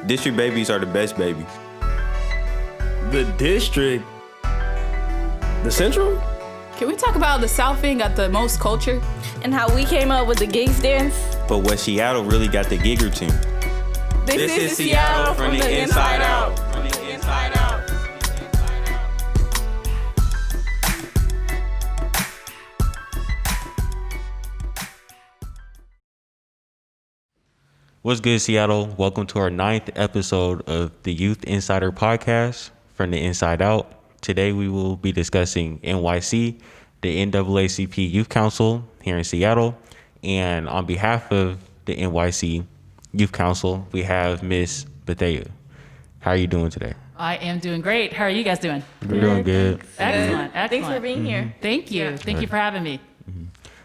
District babies are the best babies. The district? The Central? Can we talk about the South End got the most culture? And how we came up with the gigs dance? But what Seattle really got the gigger team. This is Seattle from the inside out. From the inside out. What's good, Seattle? Welcome to our 9th episode of the Youth Insider Podcast from the Inside Out. Today we will be discussing NYC, the NAACP Youth Council here in Seattle. And on behalf of the NYC Youth Council, we have Miss Bethea. How are you doing today? I am doing great. How are you guys doing? We're doing good. Excellent. Thanks for being here. Thank you. Thank you for having me.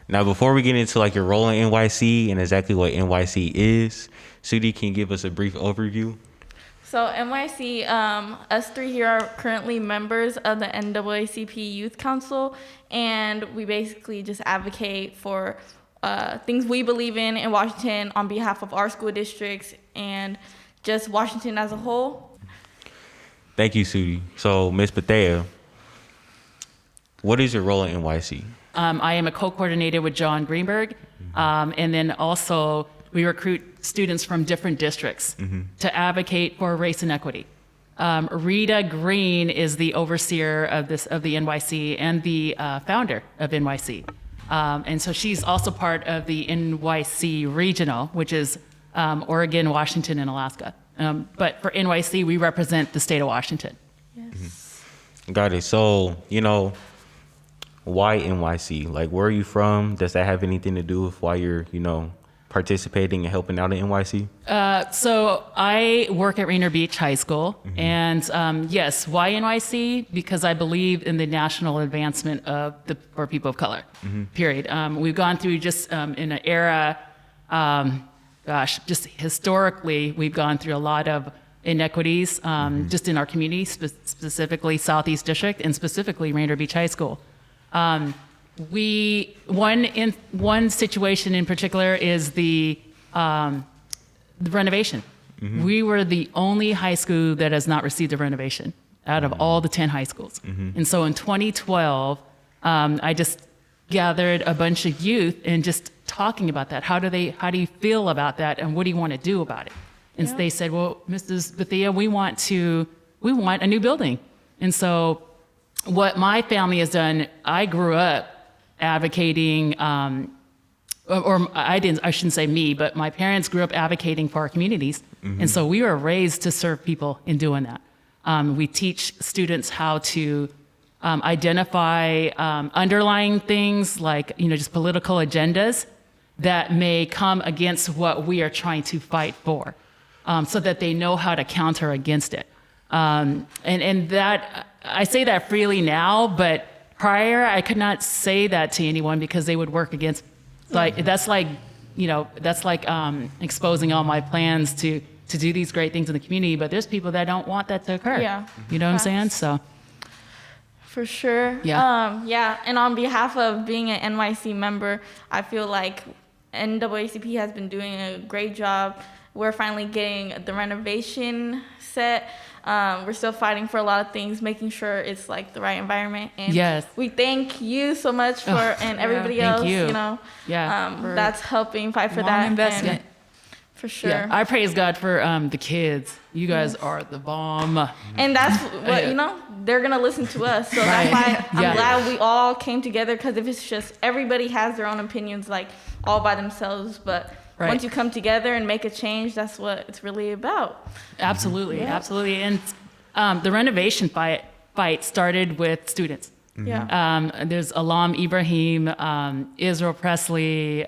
Now, before we get into like your role in NYC and exactly what NYC is, Sudie, can you give us a brief overview? So NYC, us three here are currently members of the NAACP Youth Council, and we basically just advocate for things we believe in Washington on behalf of our school districts and just Washington as a whole. Thank you, Sudie. So, Miss Bethea, what is your role in NYC? I am a co-coordinator with John Greenberg, and then also we recruit students from different districts to advocate for race and equity. Rita Green is the overseer of the NYC and the founder of NYC, and so she's also part of the NYC Regional, which is Oregon, Washington, and Alaska. But for NYC, we represent the state of Washington. Yes. Got it. So, why NYC? Like, where are you from? Does that have anything to do with why you're, participating and helping out at NYC? So I work at Rainier Beach High School, and yes, why NYC? Because I believe in the national advancement for people of color. Period. We've gone through just in an era. Just historically, we've gone through a lot of inequities just in our community, specifically Southeast District, and specifically Rainier Beach High School. One situation in particular is the renovation. We were the only high school that has not received a renovation out of all the 10 high schools. And so in 2012, I just gathered a bunch of youth and just talking about that. How do you feel about that, and what do you want to do about it? And they said, well, Mrs. Bethea, we want a new building. And so what my family has done, I grew up advocating, I shouldn't say me, but my parents grew up advocating for our communities. And so we were raised to serve people in doing that. We teach students how to identify underlying things like, just political agendas that may come against what we are trying to fight for, so that they know how to counter against it. And that, I say that freely now, but prior I could not say that to anyone because they would work against, that's like exposing all my plans to do these great things in the community, but there's people that don't want that to occur. Yeah. You know what I'm saying? So. For sure. Yeah. And on behalf of being an NYC member, I feel like NAACP has been doing a great job. We're finally getting the renovation set. We're still fighting for a lot of things, making sure it's like the right environment. And yes. we thank you so much for and everybody else. That's helping fight for that. Investment. For sure. Yeah. I praise God for the kids. You guys are the bomb. And that's what, they're going to listen to us. So that's why I'm glad we all came together, because if it's just everybody has their own opinions, like all by themselves, but once you come together and make a change, that's what it's really about. Absolutely. Absolutely. And the renovation fight started with students. There's Alam Ibrahim, Israel Presley,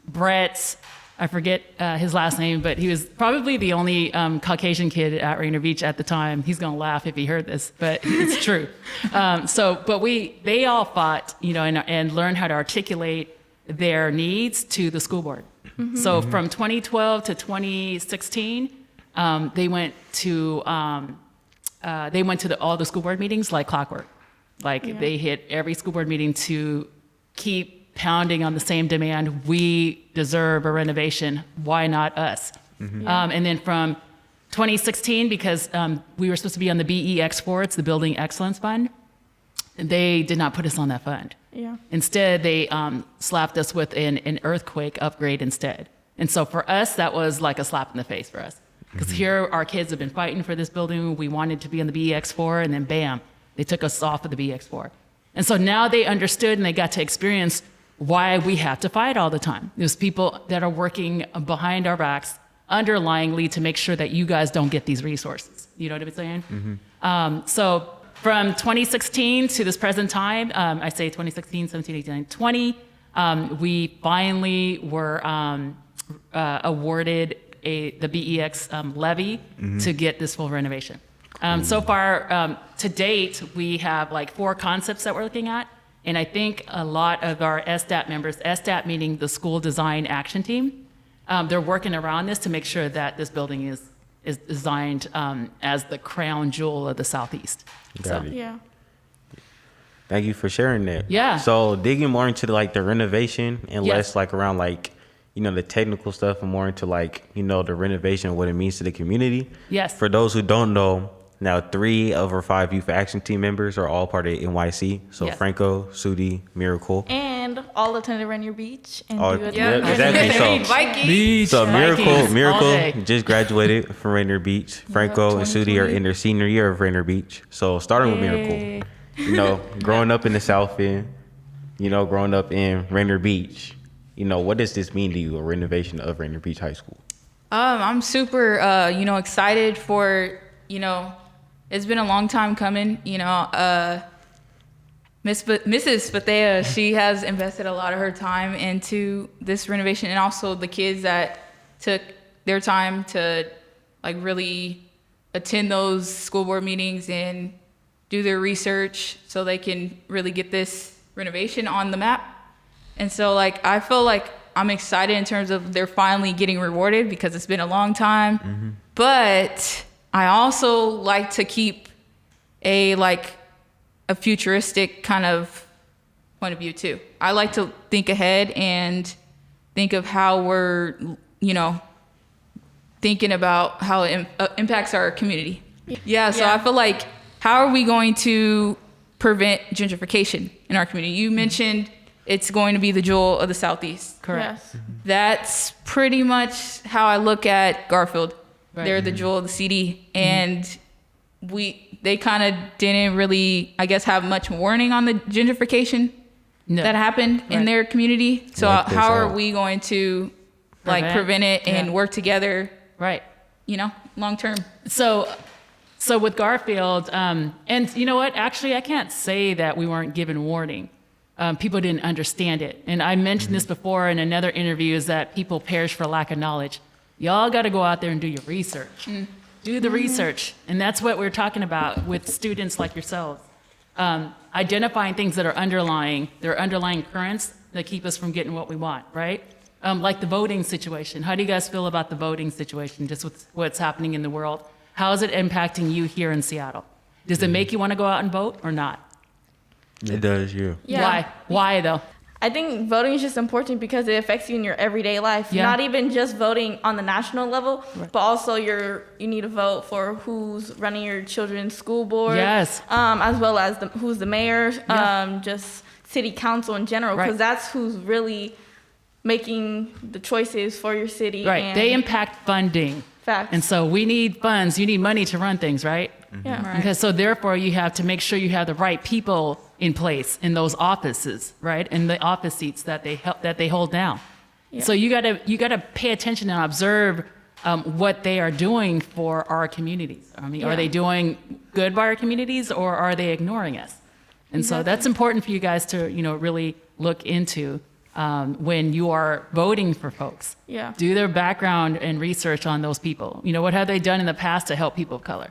Brett, I forget his last name, but he was probably the only Caucasian kid at Rainier Beach at the time. He's gonna laugh if he heard this, but it's true. They all fought, and learned how to articulate their needs to the school board. So from 2012 to 2016, they went to all the school board meetings like clockwork. They hit every school board meeting to keep pounding on the same demand. We deserve a renovation. Why not us? And then from 2016, because we were supposed to be on the BEX4, it's the Building Excellence Fund. They did not put us on that fund. Yeah. Instead, they slapped us with an earthquake upgrade instead. And so for us, that was like a slap in the face for us. Because here, our kids have been fighting for this building. We wanted to be on the BEX4, and then bam, they took us off of the BEX4. And so now they understood and they got to experience why we have to fight all the time. There's people that are working behind our backs, underlyingly, to make sure that you guys don't get these resources. You know what I'm saying? So from 2016 to this present time, I say 2016, 17, 18, 20, we finally were awarded the BEX levy to get this full renovation. So far, to date, we have like 4 concepts that we're looking at. And I think a lot of our SDAT members, SDAT meaning the School Design Action Team, they're working around this to make sure that this building is designed as the crown jewel of the Southeast. Got it. Yeah. Thank you for sharing that. Yeah. So digging more into like the renovation and Yes. less like around like, you know, the technical stuff and more into like, you know, the renovation and what it means to the community. Yes. For those who don't know, now 3 of our 5 youth action team members are all part of NYC. So Yes. Franco, Sudi, Miracle. And all attended Rainier Beach and All- do it. yeah, exactly. So, Vikings. so Vikings, all Miracle day. just graduated from Rainier Beach. Franco and Sudi are in their senior year of Rainier Beach. So starting with Miracle, you know, growing up in the South End, you know, growing up in Rainier Beach, you know, what does this mean to you, a renovation of Rainier Beach High School? I'm super, excited for, it's been a long time coming, Mrs. Bethea, she has invested a lot of her time into this renovation, and also the kids that took their time to like really attend those school board meetings and do their research so they can really get this renovation on the map. And so like I feel like I'm excited in terms of they're finally getting rewarded because it's been a long time. But I also like to keep a futuristic kind of point of view too. I like to think ahead and think of how we're, thinking about how it impacts our community. Yeah, so I feel like, how are we going to prevent gentrification in our community? You mentioned it's going to be the jewel of the Southeast. Correct. Yes. That's pretty much how I look at Garfield. Right. They're the jewel of the CD, and they kind of didn't really, I guess, have much warning on the gentrification that happened in Right. their community. So Like this how are out. we going to prevent it and Yeah. work together, Right. long term? So with Garfield, and you know what? Actually, I can't say that we weren't given warning. People didn't understand it. And I mentioned this before in another interview, is that people perish for lack of knowledge. Y'all got to go out there and do your research. Do the research. And that's what we're talking about with students like yourselves. Identifying things that are underlying currents that keep us from getting what we want, right? Like the voting situation. How do you guys feel about the voting situation, just with what's happening in the world? How is it impacting you here in Seattle? Does it make you want to go out and vote or not? It does, yeah. Yeah. Why? Why though? I think voting is just important because it affects you in your everyday life. Yeah. Not even just voting on the national level, but also you need to vote for who's running your children's school board. Yes. As well as who's the mayor, Yeah. just city council in general, because Right. that's who's really making the choices for your city. Right. And They impact funding. facts. And so we need funds. You need money to run things, right? Yeah. Right. Okay, so therefore you have to make sure you have the right people in place in those offices, right? In the office seats that they hold down. Yeah. So you gotta pay attention and observe what they are doing for our communities. I mean, Yeah. are they doing good by our communities, or are they ignoring us? And so that's important for you guys to really look into when you are voting for folks. Yeah. Do their background and research on those people. What have they done in the past to help people of color?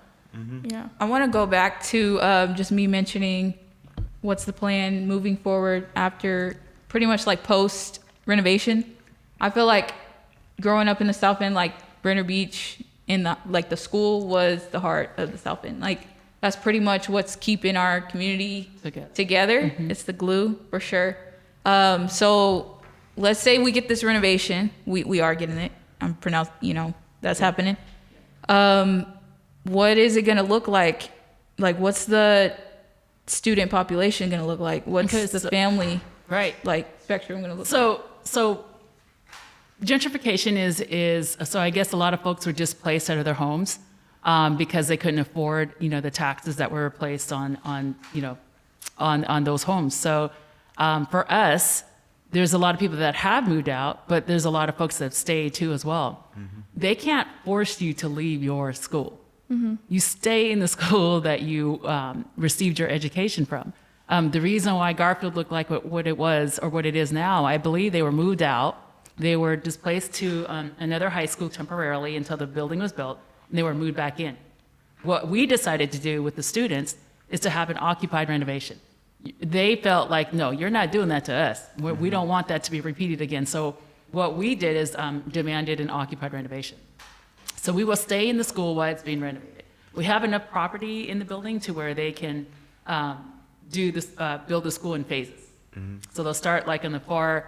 Yeah. I want to go back to just me mentioning what's the plan moving forward after pretty much like post renovation. I feel like growing up in the South End, like Rainier Beach, the school was the heart of the South End. Like that's pretty much what's keeping our community together. It's the glue for sure. So let's say we get this renovation. We are getting it. I'm pronounced, that's happening. What is it going to look like? Like, what's the student population going to look like? What's the family spectrum going to look like? So gentrification is so I guess a lot of folks were displaced out of their homes because they couldn't afford, the taxes that were placed on those homes. So for us, there's a lot of people that have moved out, but there's a lot of folks that have stayed too as well. Mm-hmm. They can't force you to leave your school. Mm-hmm. You stay in the school that you received your education from. The reason why Garfield looked like what it was or what it is now, I believe they were moved out. They were displaced to another high school temporarily until the building was built, and they were moved back in. What we decided to do with the students is to have an occupied renovation. They felt like, no, you're not doing that to us. We don't want that to be repeated again. So what we did is demanded an occupied renovation. So we will stay in the school while it's being renovated. We have enough property in the building to where they can build the school in phases. Mm-hmm. So they'll start like on the far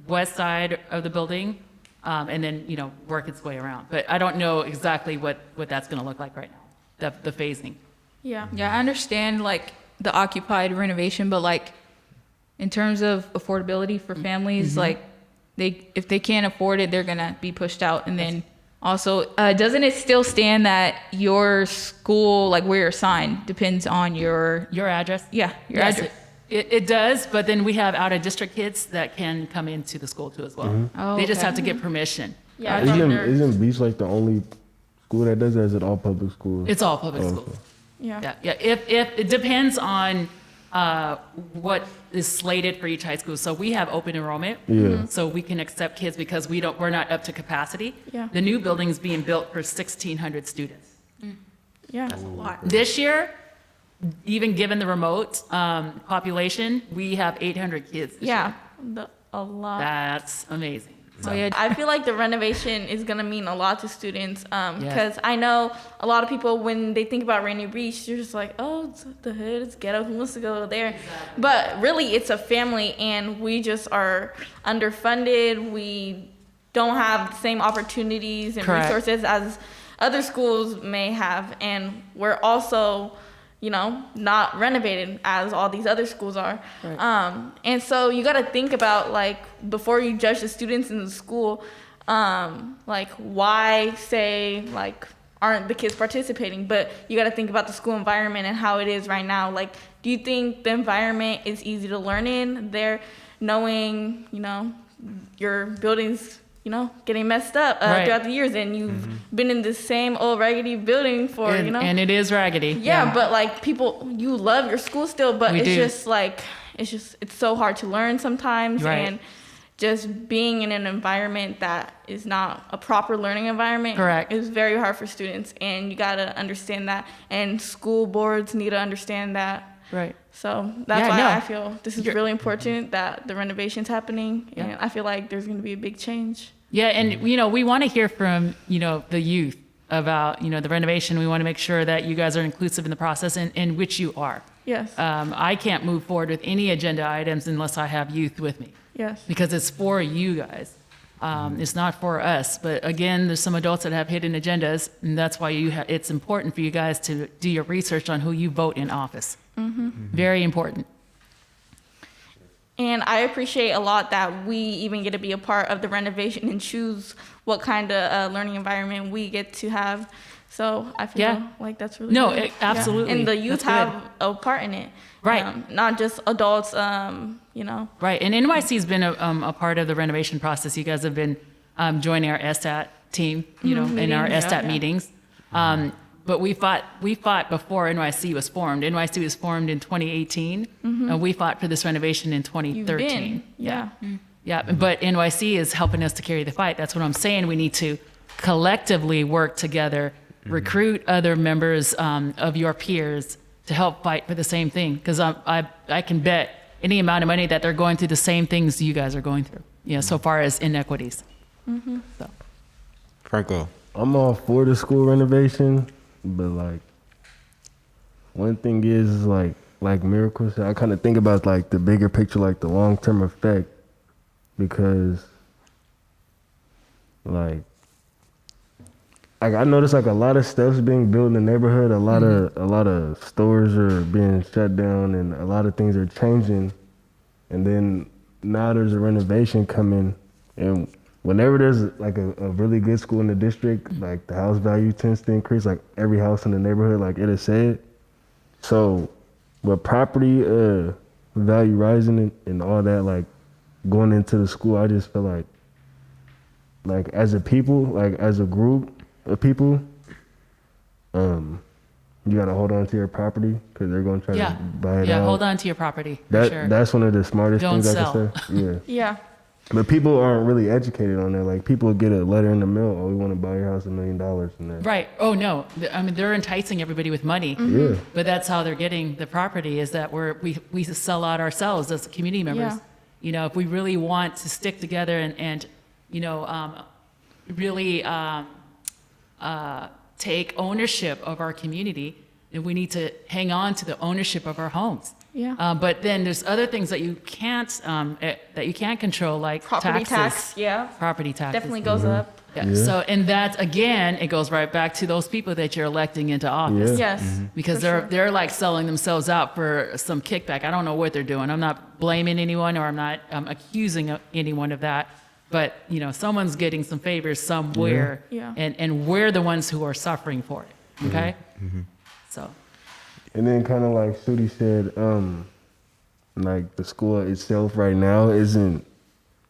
west side of the building, and then work its way around. But I don't know exactly what that's going to look like right now, the phasing. Yeah, I understand like the occupied renovation, but like in terms of affordability for families, like if they can't afford it, they're gonna be pushed out. And then also, doesn't it still stand that your school, like where you're assigned, depends on your address? Yeah, your address. It does, but then we have out of district kids that can come into the school too as well. Mm-hmm. Oh, they just have to get permission. Yeah, isn't Beach like the only school that does that? Is it all public schools? It's all public schools. Okay. Yeah. If it depends on what is slated for each high school. So we have open enrollment. Yeah. So we can accept kids because we're not up to capacity. Yeah. The new building's being built for 1,600 students. Yeah. That's a lot. This year, even given the remote population, we have 800 kids. This year. A lot. That's amazing. Oh yeah, I feel like the renovation is going to mean a lot to students because I know a lot of people, when they think about Rainier Beach, you're just like, oh, it's the hood, it's ghetto, who wants to go there? Exactly. But really, it's a family, and we just are underfunded. We don't have the same opportunities and Correct. resources as other schools may have, and we're also not renovated as all these other schools are. Right. And so you got to think about, like, before you judge the students in the school, like, why say, like, aren't the kids participating? But you got to think about the school environment and how it is right now. Like, do you think the environment is easy to learn in there, knowing, your building's getting messed up right. throughout the years, and you've been in the same old raggedy building for, and it is raggedy. Yeah, but like you love your school still, but We it's do. just like, it's so hard to learn sometimes. Right. And just being in an environment that is not a proper learning environment Correct. is very hard for students, and you got to understand that, and school boards need to understand that. Right. So that's why no. I feel this is really important that the renovation's happening, and I feel like there's going to be a big change. Yeah, and we want to hear from the youth about the renovation. We want to make sure that you guys are inclusive in the process, in which you are. Yes. I can't move forward with any agenda items unless I have youth with me. Yes. Because it's for you guys. It's not for us. But again, there's some adults that have hidden agendas, and that's why it's important for you guys to do your research on who you vote in office. Very important. And I appreciate a lot that we even get to be a part of the renovation and choose what kind of learning environment we get to have. So I feel like that's really good. Absolutely. And the youth have a part in it. Right. Not just adults, Right. And NYC has been a part of the renovation process. You guys have been joining our STAT team, in our STAT meetings. But we fought before NYC was formed. NYC was formed in 2018, and we fought for this renovation in 2013. Yeah. Yeah, but NYC is helping us to carry the fight. That's what I'm saying. We need to collectively work together, recruit other members of your peers to help fight for the same thing. Because I can bet any amount of money that they're going through the same things you guys are going through, so far as inequities. So. Franco. I'm all for the school renovation, but like one thing is like Miracle said, I kind of think about like the bigger picture, like the long-term effect, because like like I noticed like a lot of stuff's being built in the neighborhood. A lot of stores are being shut down, and a lot of things are changing. And then now there's a renovation coming, and whenever there's like a really good school in the district, like the house value tends to increase. Like every house in the neighborhood, like it is said. So with property value rising and all that, like going into the school, I just feel like as a people, like as a group of people, you gotta hold on to your property because they're gonna try to buy it out. Yeah, hold on to your property. That's one of the smartest Don't things sell. I can say. Yeah. Yeah. But people aren't really educated on that. Like people get a letter in the mail, oh, we want to buy your house $1 million, and that. Right. Oh no. I mean, they're enticing everybody with money. Yeah. But that's how they're getting the property, is that we sell out ourselves as community members. Yeah. You know, if we really want to stick together and you know, really take ownership of our community, then we need to hang on to the ownership of our homes. Yeah. But then there's other things that you can't control, like Property taxes. tax, yeah. Property taxes. Definitely goes up. Yeah. Yeah. So, and that again, it goes right back to those people that you're electing into office. Yeah. Yes. Because for they're sure. like selling themselves out for some kickback. I don't know what they're doing. I'm not blaming anyone, or I'm not accusing anyone of that. But you know, someone's getting some favors somewhere, Yeah. and we're the ones who are suffering for it. Okay. So. And then kind of like Sudi said, like the school itself right now isn't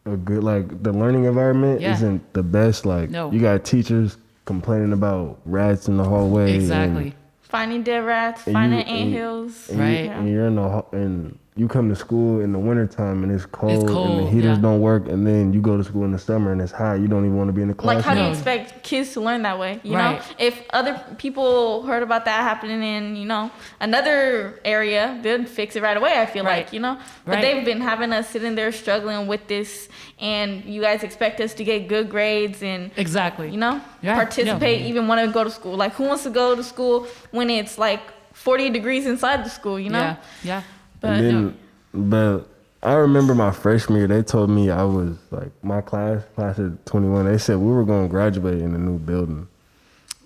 a good, like the learning environment Yeah. isn't the best. Like No. you got teachers complaining about rats in the hallway. Exactly. Finding dead rats, And finding you- and- anthills. And, Right. and you're in and you come to school in the wintertime and it's cold, and the cold, heaters yeah. don't work, and then you go to school in the summer and it's hot. You don't even want to be in the classroom. Like, how do you No. expect kids to learn that way? You Right. know, if other people heard about that happening in, you know, another area, they'd fix it right away. I feel Right. like, you know, but Right. they've been having us sitting there struggling with this, and you guys expect us to get good grades and, Exactly. you know, Yeah, participate, no. even want to go to school. Like, who wants to go to school when it's like 40 degrees inside the school? You know, Yeah. Yeah. but And then, but I remember my freshman year, they told me I was like, my class at 21, they said we were going to graduate in a new building.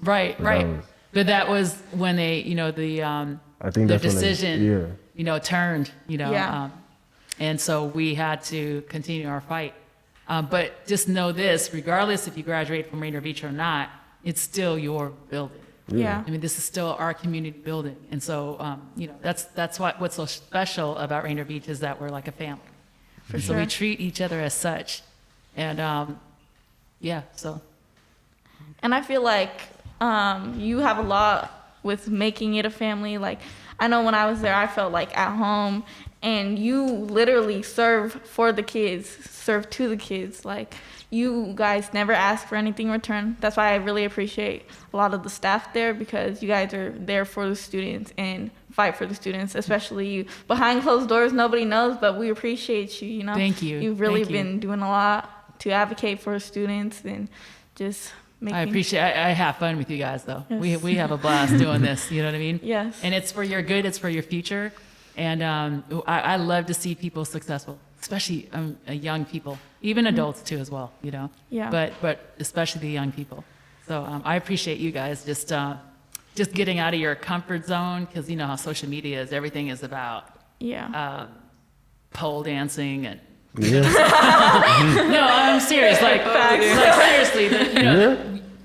Right. But Right. that was- But that was when they, you know, the I think the that's when decision, yeah. you know, turned, you know, Yeah. and so we had to continue our fight. But just know this: regardless if you graduate from Rainier Beach or not, it's still your building. yeah. I mean, this is still our community building, and so you know, that's what's so special about Rainier Beach is that we're like a family. For So sure. we treat each other as such, and yeah, so. And I feel like you have a lot with making it a family. Like, I know when I was there, I felt like at home, and you literally serve for the kids, serve to the kids. Like, you guys never ask for anything in return. That's why I really appreciate a lot of the staff there, because you guys are there for the students and fight for the students, especially you. Behind closed doors, nobody knows, but we appreciate you, you know? Thank you. You've really Thank you. been doing a lot to advocate for students and just making... I appreciate. I have fun with you guys, though. Yes. We have a blast doing this. You know what I mean? Yes. And it's for your good. It's for your future. And I love to see people successful, especially young people, even adults too as well. You know. Yeah. But especially the young people. So I appreciate you guys just getting out of your comfort zone, because you know how social media is. Everything is about Yeah. pole dancing and. Yeah. No, I'm serious. Like seriously,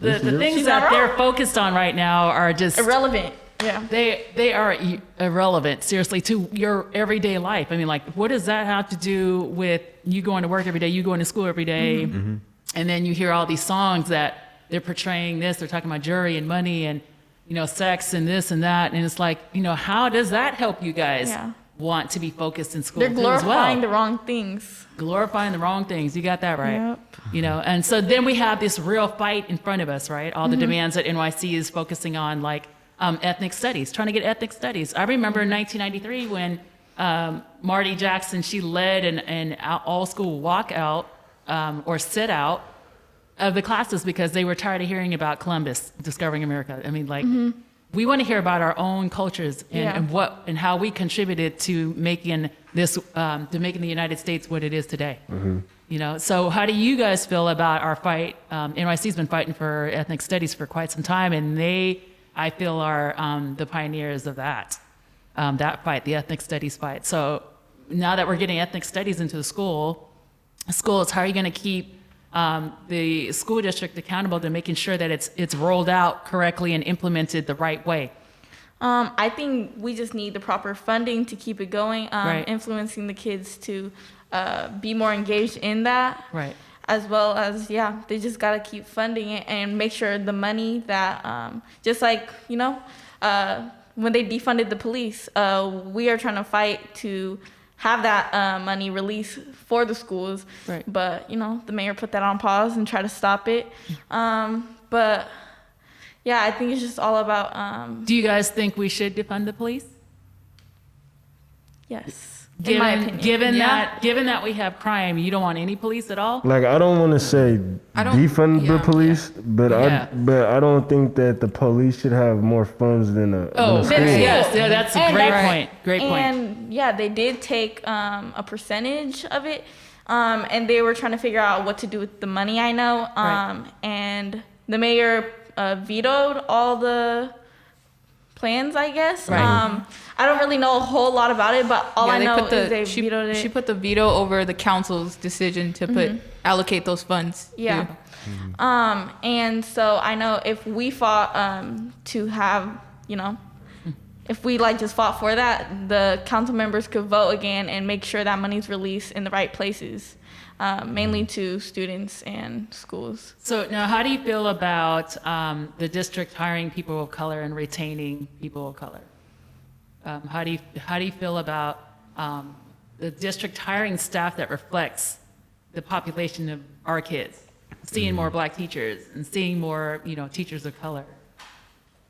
the things She's that not they're wrong. focused on right now are just Irrelevant. Yeah. they are irrelevant, seriously, to your everyday life. I mean, like, what does that have to do with you going to work every day, you going to school every day, and then you hear all these songs that they're portraying this, they're talking about jury and money and, you know, sex and this and that, and it's like, you know, how does that help you guys Yeah. want to be focused in school They're too as well? glorifying the wrong things. Glorifying the wrong things. You got that right. Yep. You know, and so then we have this real fight in front of us, right? All the demands that NYC is focusing on, like ethnic studies, trying to get ethnic studies. I remember in 1993 when Marty Jackson, she led an all school walkout or sit out of the classes because they were tired of hearing about Columbus discovering America. I mean, like, we want to hear about our own cultures and, Yeah. and how we contributed to making this, to making the United States what it is today. So how do you guys feel about our fight? NYC's been fighting for ethnic studies for quite some time, and I feel, are the pioneers of that fight, the ethnic studies fight. So now that we're getting ethnic studies into the schools, how are you going to keep the school district accountable to making sure that it's rolled out correctly and implemented the right way? I think we just need the proper funding to keep it going, Right. influencing the kids to be more engaged in that. Right. As well as, they just got to keep funding it and make sure the money that, just like, when they defunded the police, we are trying to fight to have that money released for the schools. Right. But, the mayor put that on pause and tried to stop it. But, I think it's just all about... Do you guys think we should defund the police? Yes. In my opinion. Given that we have crime, you don't want any police at all? Like, I don't want to say defund the police, but Yeah. I don't think that the police should have more funds than a school. Yes, that's a And great that's- point. Great point. And they did take a percentage of it, and they were trying to figure out what to do with the money. I know, Right. and the mayor vetoed all the plans, I guess. Right. I don't really know a whole lot about it, but all I they know put is they vetoed it. She put the veto over the council's decision to allocate those funds. Yeah. And so I know if we fought to have, if we just fought for that, the council members could vote again and make sure that money's released in the right places, mainly to students and schools. So now, how do you feel about the district hiring people of color and retaining people of color? How do you feel about the district hiring staff that reflects the population of our kids, seeing more Black teachers and seeing more teachers of color?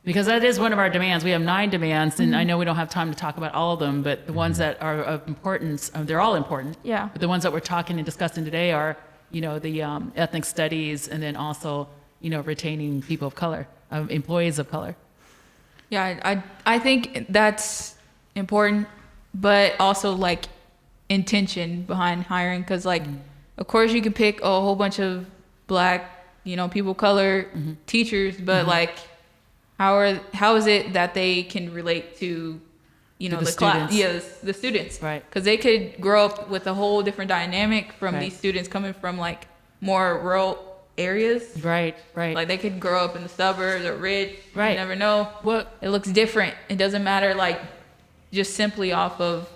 Because that is one of our demands. We have 9 demands, and I know we don't have time to talk about all of them, but the ones that are of importance, they're all important. Yeah. But the ones that we're talking and discussing today are, the ethnic studies, and then also, retaining people of color, employees of color. Yeah, I think that's important, but also intention behind hiring, because of course you can pick a whole bunch of Black, people of color teachers, but how is it that they can relate to the class? students. The students, Right. Because they could grow up with a whole different dynamic from Right. these students coming from more rural areas. Right. They could grow up in the suburbs or rich. Right. You never know. What? It looks different. It doesn't matter just simply off of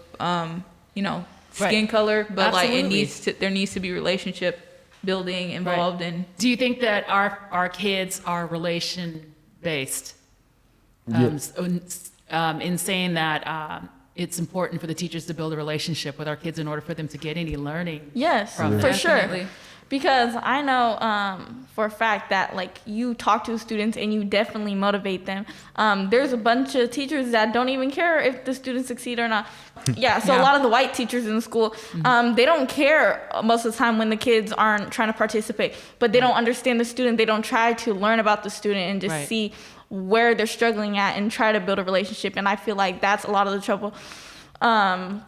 skin color, but Absolutely. there needs to be relationship building involved in. Do you think that our kids are relation based? In saying that it's important for the teachers to build a relationship with our kids in order for them to get any learning. Yes, From for that. sure. Definitely. Because I know for a fact that you talk to the students and you definitely motivate them. There's a bunch of teachers that don't even care if the students succeed or not. Yeah, so a lot of the white teachers in the school, they don't care most of the time when the kids aren't trying to participate. But they don't understand the student. They don't try to learn about the student and just Right. see where they're struggling at and try to build a relationship. And I feel like that's a lot of the trouble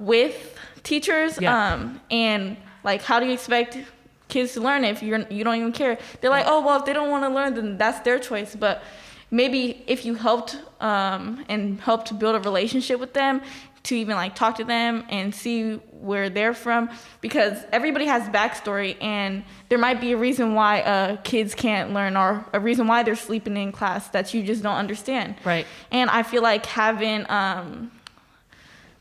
with teachers. Yeah. And how do you expect kids to learn if you don't even care? They're like, oh, well, if they don't want to learn, then that's their choice. But maybe if you helped build a relationship with them, to even talk to them and see where they're from, because everybody has backstory, and there might be a reason why kids can't learn, or a reason why they're sleeping in class that you just don't understand. Right. And I feel like having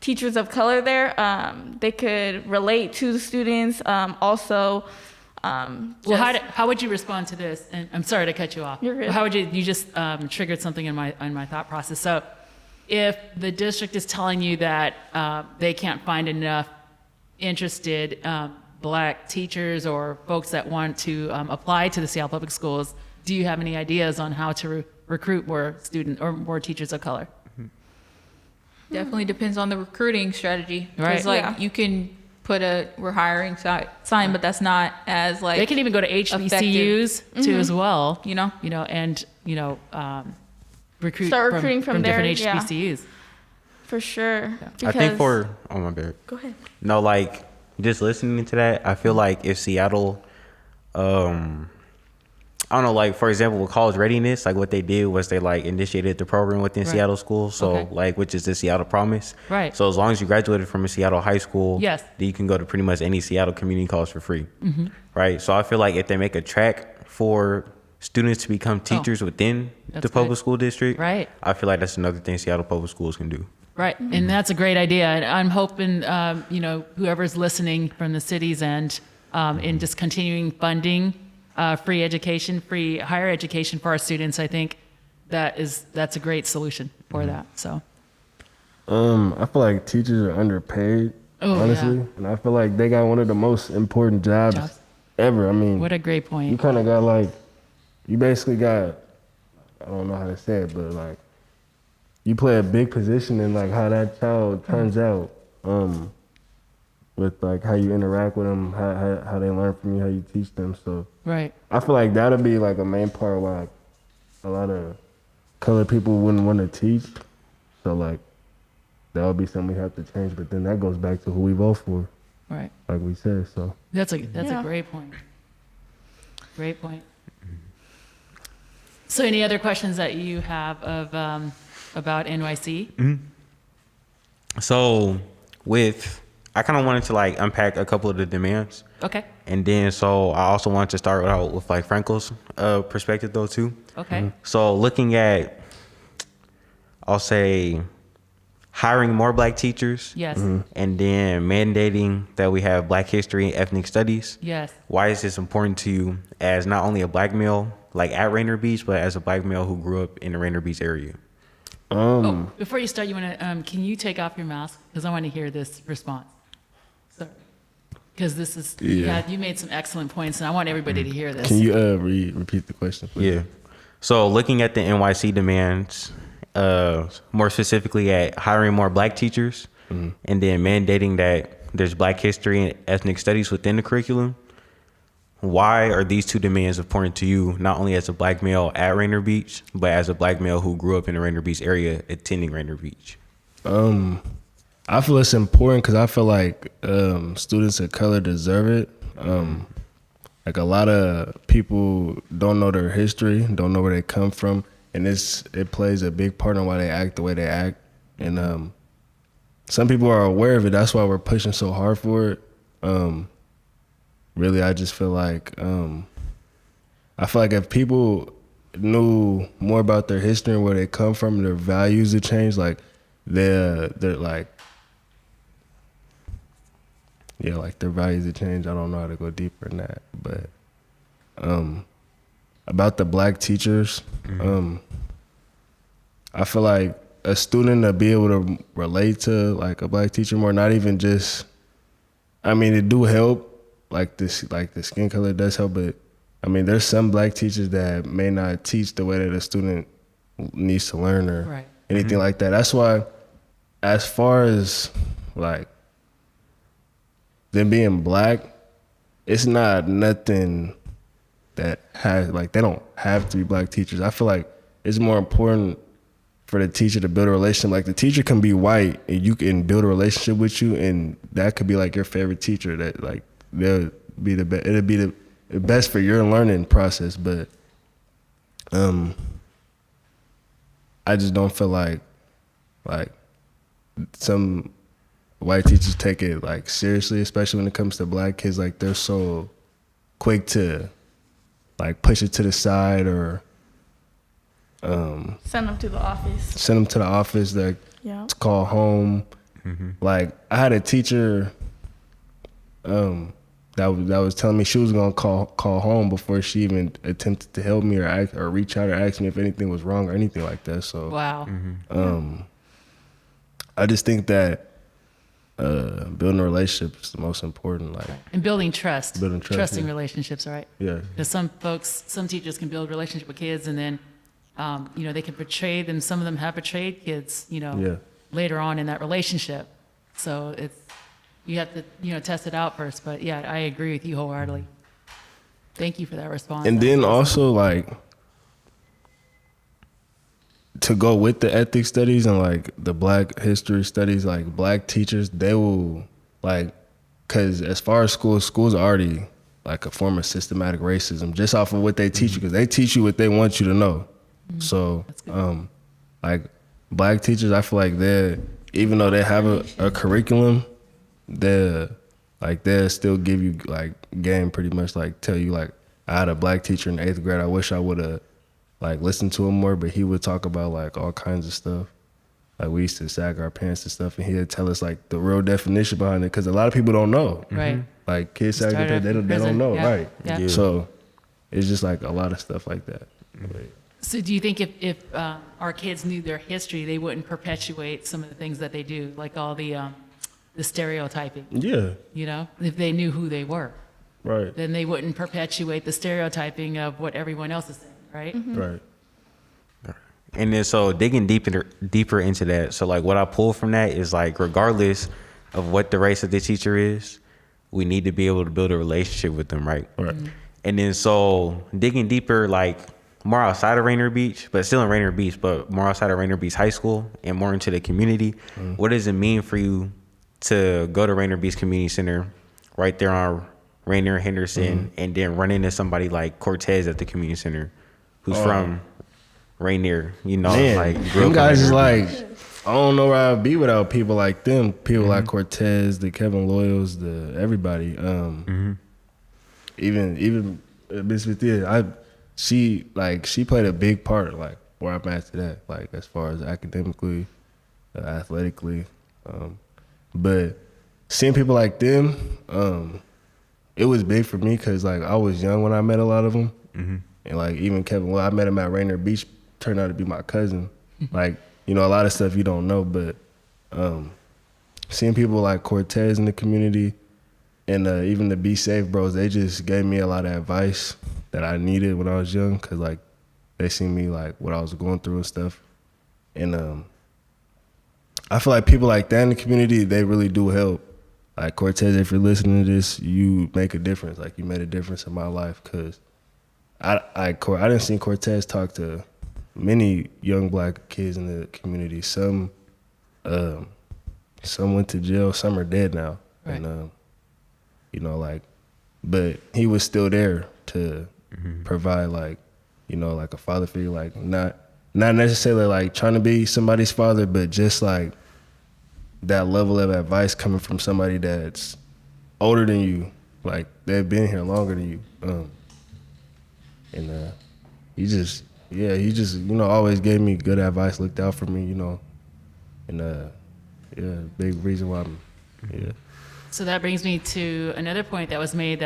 teachers of color there, they could relate to the students. Also, Well, how would you respond to this? And I'm sorry to cut you off. You're good. How would you just triggered something in my thought process. So if the district is telling you that they can't find enough interested Black teachers or folks that want to apply to the Seattle Public Schools, do you have any ideas on how to recruit more students or more teachers of color? Definitely depends on the recruiting strategy. Right. Because you can put a "we're hiring" sign, but that's not as They can even go to HBCUs too as well. Recruit Start recruiting from there, different yeah. HBCUs. for sure. I think oh my bad. Go ahead. No, just listening to that, I feel like if Seattle, I don't know, like for example, with college readiness, like what they did was they like initiated the program within Right. Seattle schools. So Okay. like, which is the Seattle Promise. Right. So as long as you graduated from a Seattle high school, Yes. then you can go to pretty much any Seattle community college for free. Mm-hmm. Right. So I feel like if they make a track for students to become teachers within That's the public good. school district, Right. I feel like that's another thing Seattle public schools can do. Right, and that's a great idea. And I'm hoping, whoever's listening from the city's end, in just continuing funding free education, free higher education for our students. I think that's a great solution for that. So, I feel like teachers are underpaid, honestly, yeah. and I feel like they got one of the most important jobs Jobs. ever. I mean, What a great you point. kind of got like, you basically got, I don't know how to say it, but like, you play a big position in like how that child turns out, with like how you interact with them, how they learn from you, how you teach them. So Right. I feel like that'll be like a main part why like, a lot of colored people wouldn't want to teach. So like that would be something we have to change. But then that goes back to who we vote for, Right. like we said. So That's a Yeah. great point. Great point. So, any other questions that you have of about NYC? So I kind of wanted to like unpack a couple of the demands. Okay. And then, so I also wanted to start out with like Frankel's perspective though too. Okay. So looking at, I'll say, hiring more black teachers. Yes. And then mandating that we have Black history and ethnic studies. Yes. Why is this important to you as not only a black male like at Rainier Beach, but as a black male who grew up in the Rainier Beach area? Oh, before you start, you want to? Can you take off your mask? Because I want to hear this response. Because this is you made some excellent points, and I want everybody to hear this. can you repeat the question, please? Yeah. So looking at the NYC demands, more specifically at hiring more black teachers, and then mandating that there's Black history and ethnic studies within the curriculum. Why are these two demands important to you, not only as a black male at Rainier Beach, but as a black male who grew up in the Rainier Beach area attending Rainier Beach? I feel it's important because I feel like students of color deserve it. Like a lot of people don't know their history, don't know where they come from, and it plays a big part in why they act the way they act. And some people are aware of it. That's why we're pushing so hard for it. Really, I just feel like if people knew more about their history and where they come from, their values would change. Like they're like. Yeah, like their values would change. I don't know how to go deeper in that, but about the black teachers, I feel like a student to be able to relate to like a black teacher more, not even just. I mean, it do help. Like the skin color does help, but I mean, there's some black teachers that may not teach the way that a student needs to learn or anything like that. That's why, as far as like them being black, it's not nothing that has like they don't have to be black teachers. I feel like it's more important for the teacher to build a relationship. Like the teacher can be white and you can build a relationship with you, and that could be like your favorite teacher. That like they'll be the best. It'll be the best for your learning process. But I just don't feel like some white teachers take it like seriously, especially when it comes to black kids. Like they're so quick to like push it to the side or Send them to the office. Like Yeah. to call home. Like I had a teacher that was telling me she was gonna call home before she even attempted to help me or reach out or ask me if anything was wrong or anything like that. So Wow. I just think that building a relationship is the most important. Like And building trust. Building trust, Trusting yeah. relationships, right? yeah, Because some teachers can build relationship with kids, and then, they can portray them. Some of them have betrayed kids, Yeah. later on in that relationship. So you have to, test it out first. But yeah, I agree with you wholeheartedly. Thank you for that response. and then also like to go with the ethnic studies and like the Black history studies, like black teachers, they will like because as far as schools are already like a form of systematic racism just off of what they teach you, because they teach you what they want you to know. So, like black teachers, I feel like even though they have a curriculum, they'll still give you like game pretty much, like tell you like, I had a black teacher in 8th grade. I wish I would have like listened to him more, but he would talk about like all kinds of stuff. Like we used to sag our pants and stuff, and he'd tell us like the real definition behind it, because a lot of people don't know. Right. Like kids sag their pants, they don't know, yeah. right? Yeah. So it's just like a lot of stuff like that. So do you think if our kids knew their history, they wouldn't perpetuate some of the things that they do, like all the stereotyping? Yeah. You know, if they knew who they were, Right. then they wouldn't perpetuate the stereotyping of what everyone else is saying, right? Right. And then so digging deeper into that, so like what I pull from that is like, regardless of what the race of the teacher is, we need to be able to build a relationship with them, right? Right. And then so digging deeper, like more outside of Rainier Beach, but still in Rainier Beach, but more outside of Rainier Beach High School and more into the community, what does it mean for you to go to Rainier Beach Community Center right there on Rainier Henderson and then run into somebody like Cortez at the community center who's from Rainier, you know? Man, like grew them up in guys is Rainier like, Beach. I don't know where I'd be without people like them. People like Cortez, the Kevin Loyals, the everybody. Even Miss Bethia, she played a big part, like where I'm at today, like as far as academically, athletically. But seeing people like them, it was big for me because like I was young when I met a lot of them, and like even Kevin, I met him at Rainier Beach, turned out to be my cousin. Like, you know, a lot of stuff you don't know, but seeing people like Cortez in the community and even the Be Safe bros, they just gave me a lot of advice that I needed when I was young, because like they seen me like what I was going through and stuff. And I feel like people like that in the community, they really do help. Like Cortez, if you're listening to this, you make a difference. Like you made a difference in my life, because I didn't see Cortez talk to many young black kids in the community. Some went to jail, some are dead now. Right. And you know, like, but he was still there to provide, like, you know, like a father figure, like not necessarily like trying to be somebody's father, but just like that level of advice coming from somebody that's older than you, like they've been here longer than you. And he just, you know, always gave me good advice, looked out for me, you know. And big reason why I'm, So that brings me to another point that was made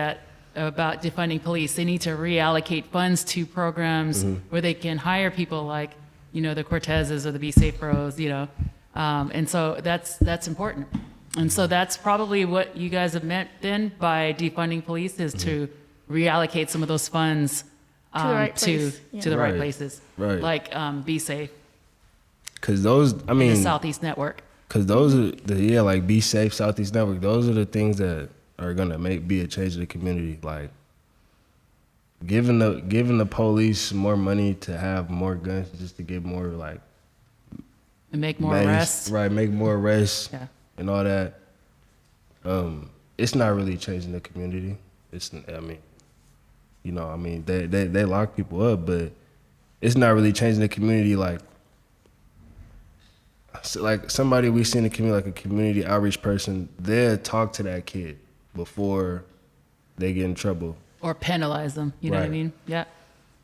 about defunding police. They need to reallocate funds to programs where they can hire people like, you know, the Cortezes or the Be Safe Bros, you know. And so that's important. And so that's probably what you guys have meant then by defunding police, is to reallocate some of those funds To the right place. to the right Right. places. Right. Like Be Safe, because those, I mean, the Southeast Network. because those are like Be Safe, Southeast Network, those are the things that are gonna be a change in the community. Like giving the police more money to have more guns, just to get more like And make more mace, arrests. right? Make more arrests, Yeah. and all that. It's not really changing the community. They lock people up, but it's not really changing the community. Like somebody we see in the community, like a community outreach person, they'll talk to that kid before they get in trouble. Or penalize them, you know what I Right. mean? Yeah.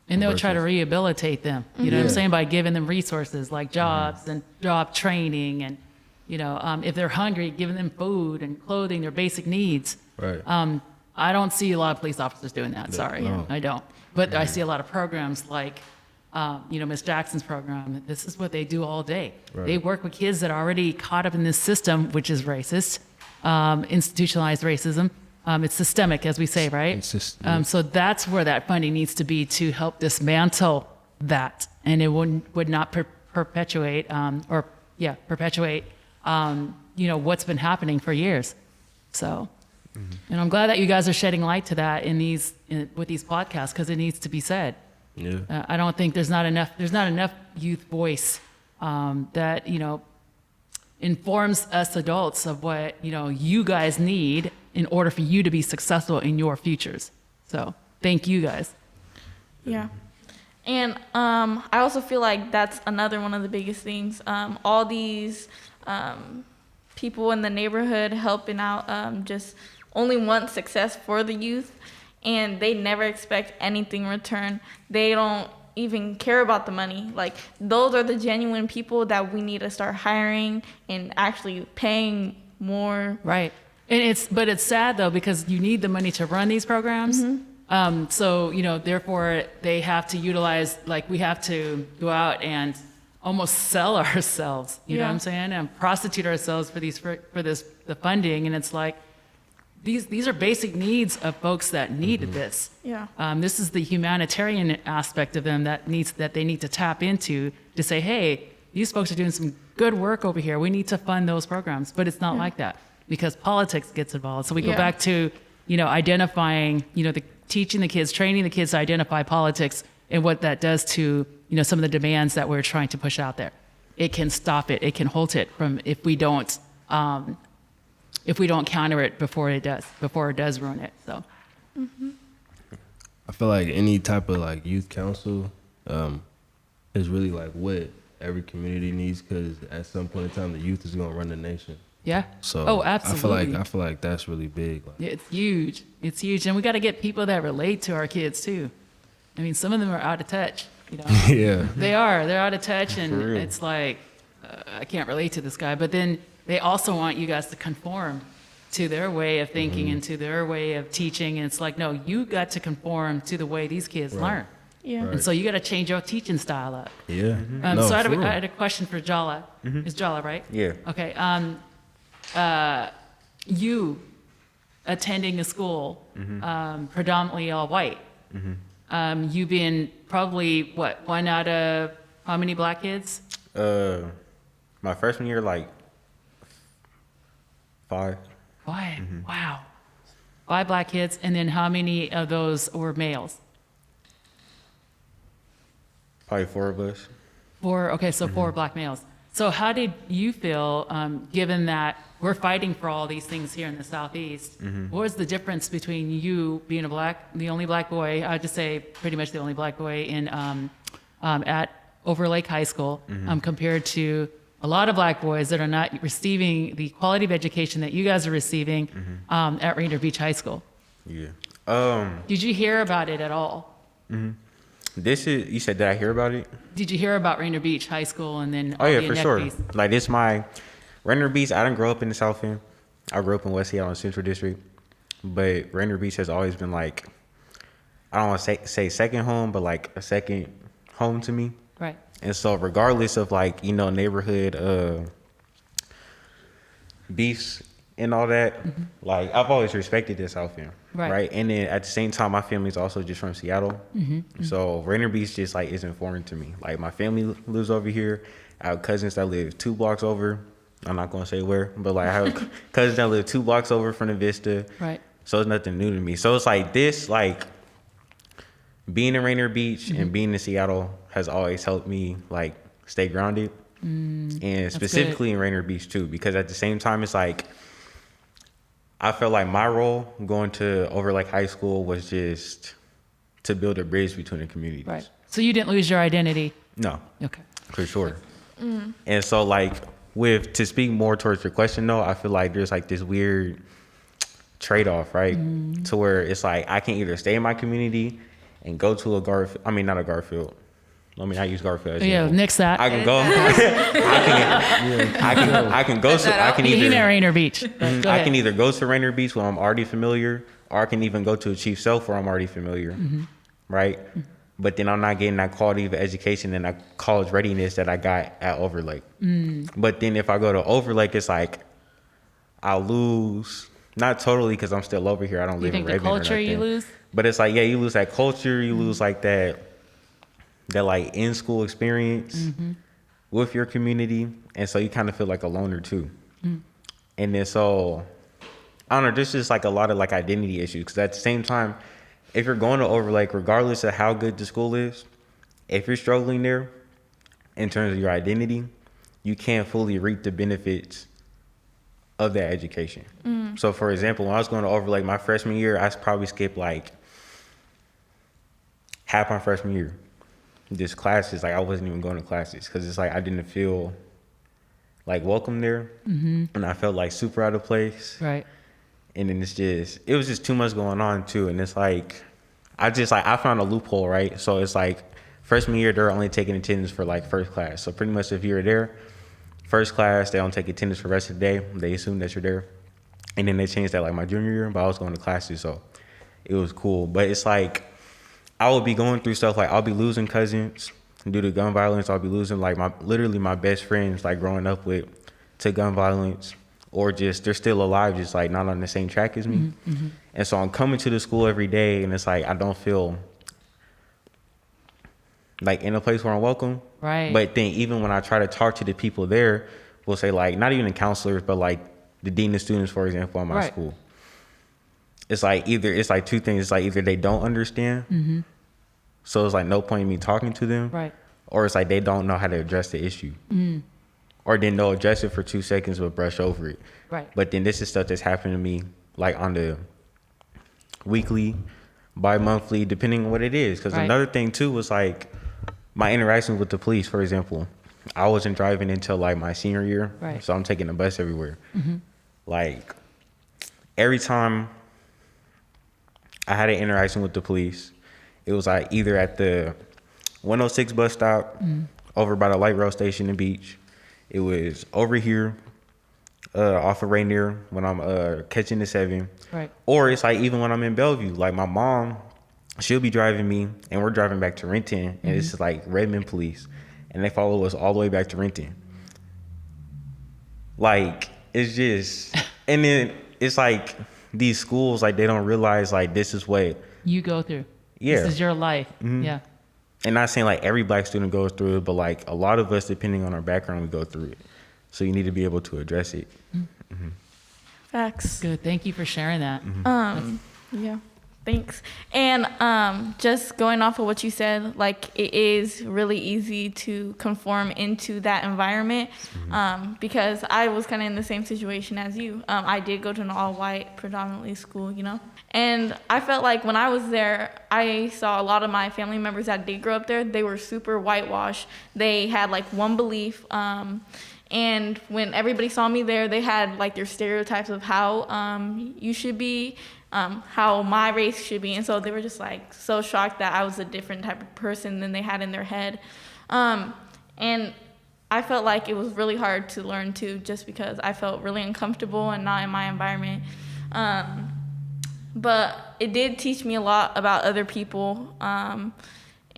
And they'll try to rehabilitate them, you know what I'm saying, by giving them resources like jobs and job training, and, you know, if they're hungry, giving them food and clothing, their basic needs. Right. I don't see a lot of police officers doing that, sorry, no. I don't. But I see a lot of programs like, you know, Miss Jackson's program. This is what they do all day. Right. They work with kids that are already caught up in this system, which is racist, institutionalized racism. It's systemic, as we say, right? So that's where that funding needs to be, to help dismantle that, and it would not perpetuate, you know, what's been happening for years. So, and I'm glad that you guys are shedding light to that with these podcasts, because it needs to be said. Yeah. I don't think there's not enough youth voice that, you know, informs us adults of what, you know, you guys need in order for you to be successful in your futures. So thank you guys. Yeah. And I also feel like that's another one of the biggest things. All these people in the neighborhood helping out just only want success for the youth, and they never expect anything in return. They don't even care about the money. Like, those are the genuine people that we need to start hiring and actually paying more. Right. And it's sad though, because you need the money to run these programs. So, therefore they have to utilize, like, we have to go out and almost sell ourselves, you know what I'm saying? And prostitute ourselves for the funding. And it's like, these are basic needs of folks that needed this. Yeah. This is the humanitarian aspect of them that they need to tap into to say, hey, these folks are doing some good work over here. We need to fund those programs. But it's not like that, because politics gets involved. So we go back to, identifying, teaching the kids, training the kids to identify politics and what that does to, some of the demands that we're trying to push out there. It can stop it. It can halt it from if we don't counter it before it does ruin it. So I feel like any type of like youth council is really like what every community needs, because at some point in time the youth is going to run the nation. yeah. So absolutely. I feel like that's really big. Like, Yeah, it's huge. It's huge. And we got to get people that relate to our kids too. I mean, some of them are out of touch, yeah. They're out of touch, and real. it's like, I can't relate to this guy. But then they also want you guys to conform to their way of thinking and to their way of teaching. And it's like, no, you got to conform to the way these kids learn. Yeah. Right. And so you got to change your teaching style up. Yeah. So I for real. had a question for Jala. Is Jala right? Yeah. Okay. You attending a school predominantly all white. You being probably one out of how many black kids? My freshman year, like 5. 5. Wow. 5 black kids, and then how many of those were males? Probably 4 of us. 4. Okay, so 4 black males. So how did you feel, given that we're fighting for all these things here in the Southeast? What was the difference between you being the only black boy, I'd just say pretty much the only black boy at Overlake High School, compared to a lot of black boys that are not receiving the quality of education that you guys are receiving at Rainier Beach High School? Yeah. Did you hear about it at all? You said, did I hear about it? Did you hear about Rainier Beach High School and then Oh all yeah, the for sure. inequities? Like, this my Rainier Beach. I didn't grow up in the South End. I grew up in West Seattle in Central District, but Rainier Beach has always been like, I don't want to say second home, but like a second home to me. Right. And so regardless of like, neighborhood beefs and all that, like, I've always respected the South End. Right. And then at the same time, my family's also just from Seattle. So Rainier Beach just like isn't foreign to me. Like, my family lives over here. I have cousins that live 2 blocks over. I'm not going to say where, but like, I have cousins that live 2 blocks over from the Vista. Right. So it's nothing new to me. So it's like this, like, being in Rainier Beach and being in Seattle has always helped me like stay grounded, and specifically in Rainier Beach too, because at the same time, it's like, I felt like my role going to Overlake High School was just to build a bridge between the communities. Right. So you didn't lose your identity? No, Okay. for sure. And so like, to speak more towards your question though, I feel like there's like this weird trade-off, right? To where it's like, I can either stay in my community and go to not a Garfield. Let me not use Garfield as Yeah, example. nix that. I can go. I can go. So I can He meant either. Rainier Beach. Go I ahead. can either go to Rainier Beach where I'm already familiar, or I can even go to a Chief Self where I'm already familiar, right? But then I'm not getting that quality of education and that college readiness that I got at Overlake. But then if I go to Overlake, it's like I'll lose, not totally because I'm still over here. I don't You live in think the Redmond or culture you nothing. lose? But it's like, yeah, you lose that culture, you lose like that like in-school experience with your community, and so you kind of feel like a loner too. And then so, I don't know, there's just like a lot of like identity issues, because at the same time, if you're going to Overlake, regardless of how good the school is, if you're struggling there in terms of your identity, you can't fully reap the benefits of that education. So for example, when I was going to Overlake my freshman year, I probably skipped like half my freshman year. Just classes, like I wasn't even going to classes because it's like I didn't feel like welcome there, and I felt like super out of place. Right. And then it was just too much going on too. And it's like, I found a loophole, right? So it's like freshman year, they're only taking attendance for like first class. So pretty much if you're there, first class, they don't take attendance for the rest of the day. They assume that you're there. And then they changed that like my junior year, but I was going to classes, so it was cool. But it's like, I would be going through stuff like I'll be losing cousins due to gun violence. I'll be losing like literally my best friends like growing up with to gun violence, or just they're still alive, just like not on the same track as me. And so I'm coming to the school every day, and it's like I don't feel like in a place where I'm welcome. Right. But then even when I try to talk to the people there, we'll say like not even the counselors, but like the dean of students, for example, in my school. It's like two things. It's like either they don't understand, so it's like no point in me talking to them, Right. or it's like they don't know how to address the issue, or then they'll address it for 2 seconds but brush over it. Right. But then this is stuff that's happening to me like on the weekly, bi-monthly, depending on what it is. Because another thing too was like my interaction with the police. For example, I wasn't driving until like my senior year, so I'm taking the bus everywhere. Like every time I had an interaction with the police, it was like either at the 106 bus stop over by the light rail station in Beach. It was over here off of Rainier when I'm catching the 7. Right. Or it's like even when I'm in Bellevue, like my mom, she'll be driving me and we're driving back to Renton, and it's like Redmond police, and they follow us all the way back to Renton. Like it's just, and then it's like these schools, like they don't realize like this is what You go through. Yeah. This is your life. Yeah. And not saying like every black student goes through it, but like a lot of us, depending on our background, we go through it. So you need to be able to address it. Facts. Good. Thank you for sharing that. Yeah, thanks. And just going off of what you said, like it is really easy to conform into that environment, because I was kind of in the same situation as you. I did go to an all-white, predominantly school, and I felt like when I was there, I saw a lot of my family members that did grow up there. They were super whitewashed. They had like one belief. And when everybody saw me there, they had like their stereotypes of how you should be, how my race should be. And so they were just like so shocked that I was a different type of person than they had in their head. And I felt like it was really hard to learn too, just because I felt really uncomfortable and not in my environment. But it did teach me a lot about other people.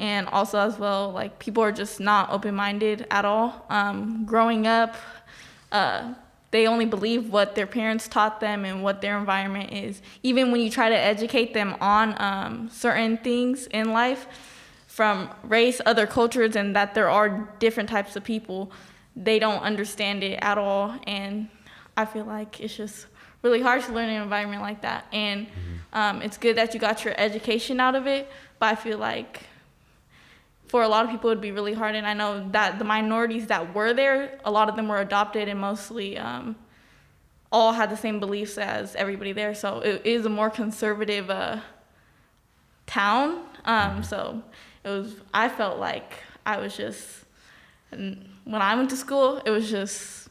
And also as well, like people are just not open-minded at all. Growing up, they only believe what their parents taught them and what their environment is. Even when you try to educate them on certain things in life, from race, other cultures, and that there are different types of people, they don't understand it at all. And I feel like it's just really hard to learn in an environment like that. And it's good that you got your education out of it, but I feel like for a lot of people, it would be really hard. And I know that the minorities that were there, a lot of them were adopted and mostly all had the same beliefs as everybody there. So it is a more conservative town. So it was, I felt like I was just, when I went to school, it was just,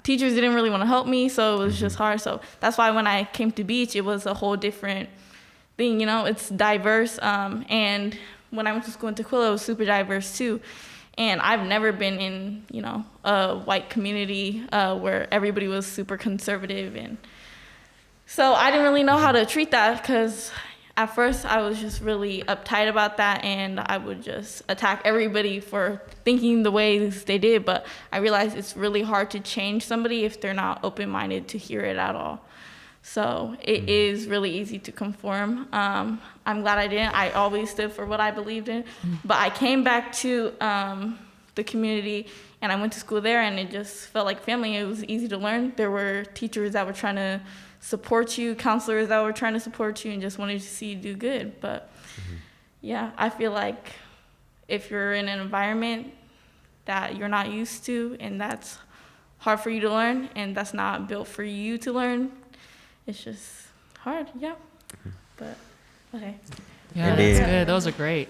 teachers didn't really want to help me. So it was just hard. So that's why when I came to Beach, it was a whole different thing, it's diverse. And when I went to school in Tequila, it was super diverse too. And I've never been in, a white community where everybody was super conservative. And so I didn't really know how to treat that, because at first I was just really uptight about that, and I would just attack everybody for thinking the ways they did. But I realized it's really hard to change somebody if they're not open-minded to hear it at all. So it is really easy to conform. I'm glad I didn't. I always stood for what I believed in. But I came back to the community, and I went to school there, and it just felt like family. It was easy to learn. There were teachers that were trying to support you, counselors that were trying to support you and just wanted to see you do good. But yeah, I feel like if you're in an environment that you're not used to and that's hard for you to learn, and that's not built for you to learn. It's just hard, yeah. But okay. Yeah, And that's then- good. Those are great.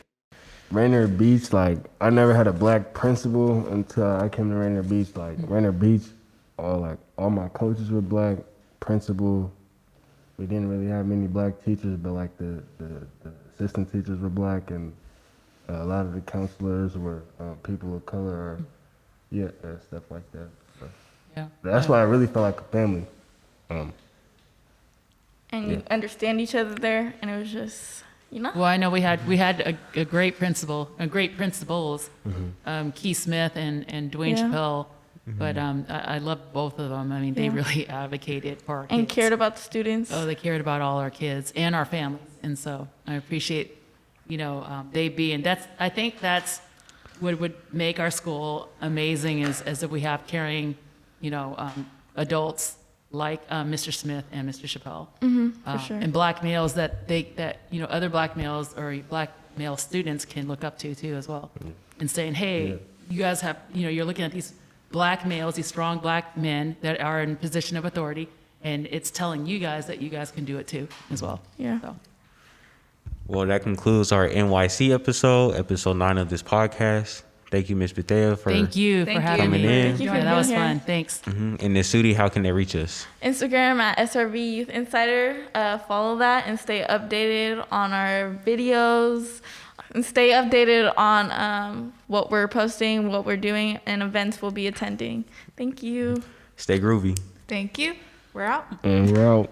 Rainier Beach, like I never had a black principal until I came to Rainier Beach. Like Rainier Beach, all my coaches were black. Principal, we didn't really have many black teachers, but like the assistant teachers were black, and a lot of the counselors were people of color, or stuff like that. So Yeah. that's why I really felt like a family. And you understand each other there, and it was just, you know. Well, I know we had a great principal, great principals, Keith Smith and Dwayne Yeah. Chappelle. But I love both of them. I mean, they Yeah. really advocated for our And kids. cared about the students. Oh, they cared about all our kids and our families, and so I appreciate, they being. I think that's what would make our school amazing is that we have caring, adults like Mr. Smith and Mr. Chappelle, for sure. and black males that other black males or black male students can look up to too as well, and saying, hey, you guys have, you're looking at these black males, these strong black men that are in position of authority, and it's telling you guys that you guys can do it too as well. Yeah. So, Well, that concludes our NYC episode 9 of this podcast. Thank you, Ms. Bethea, for thank you Thank for you. having Coming me. in. Thank you for Yeah, that was being here. fun. Thanks. And Nasuti, how can they reach us? Instagram at SRV Youth Insider. Follow that and stay updated on our videos. And stay updated on what we're posting, what we're doing, and events we'll be attending. Thank you. Stay groovy. Thank you. We're out. And we're out.